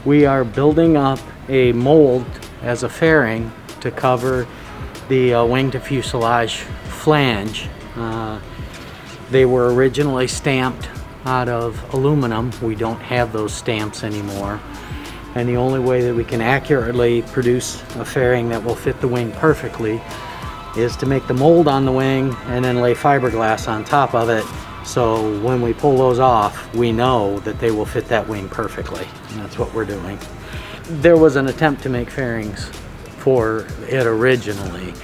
We are building up a mold as a fairing to cover the wing to fuselage flange. They were originally stamped out of aluminum. We don't have those stamps anymore. And the only way that we can accurately produce a fairing that will fit the wing perfectly is to make the mold on the wing and then lay fiberglass on top of it. So when we pull those off, we know that they will fit that wing perfectly. And that's what we're doing. There was an attempt to make fairings for it originally,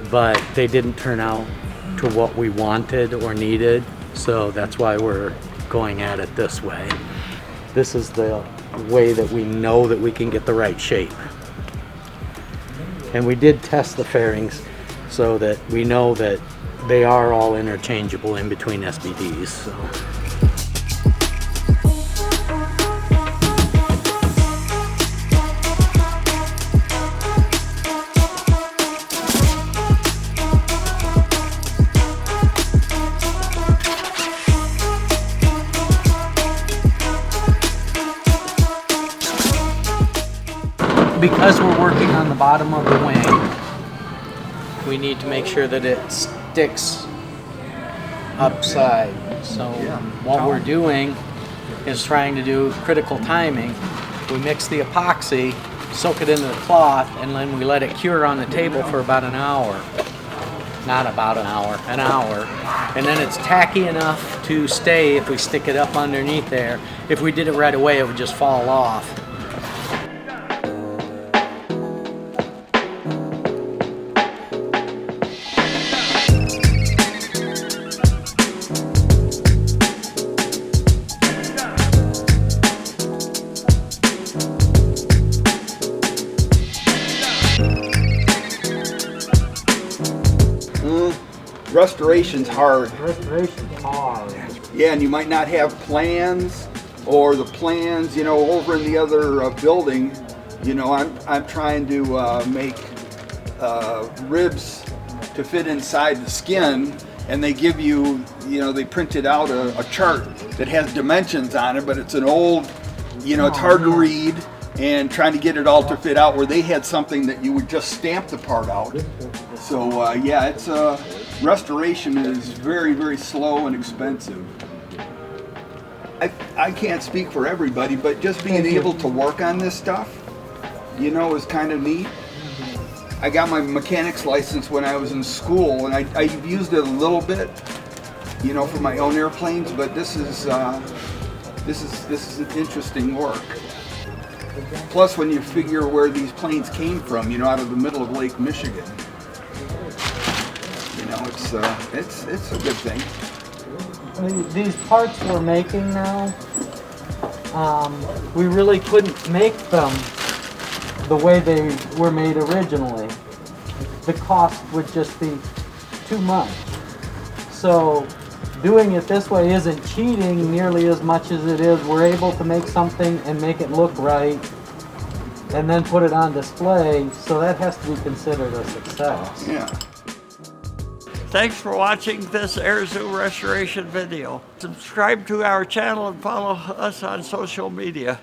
but they didn't turn out to what we wanted or needed. So that's why we're going at it this way. This is the way that we know that we can get the right shape. And we did test the fairings so that we know that they are all interchangeable in between SBDs. So. Because we're working on the bottom of the wing, we need to make sure that it sticks upside. So what we're doing is trying to do critical timing. We mix the epoxy, soak it into the cloth, and then we let it cure on the table for about an hour. Not about an hour. And then it's tacky enough to stay if we stick it up underneath there. If we did it right away, it would just fall off. Restoration's hard. Restoration's hard. Yeah, and you might not have plans, or the plans, you know, over in the other building, you know, I'm trying to make ribs to fit inside the skin, and they give you, you know, they printed out a chart that has dimensions on it, but it's an old, you know, it's hard to read, and trying to get it all to fit out, where they had something that you would just stamp the part out. So yeah, it's restoration is very, very slow and expensive. I can't speak for everybody, but just being able to work on this stuff, you know, is kind of neat. I got my mechanics license when I was in school, and I've used it a little bit, you know, for my own airplanes. But this is an interesting work. Plus, when you figure where these planes came from, you know, out of the middle of Lake Michigan. You know, it's a good thing. These parts we're making now, we really couldn't make them the way they were made originally. The cost would just be too much. So doing it this way isn't cheating nearly as much as it is we're able to make something and make it look right and then put it on display, so that has to be considered a success. Yeah. Thanks for watching this Air Zoo restoration video. Subscribe to our channel and follow us on social media.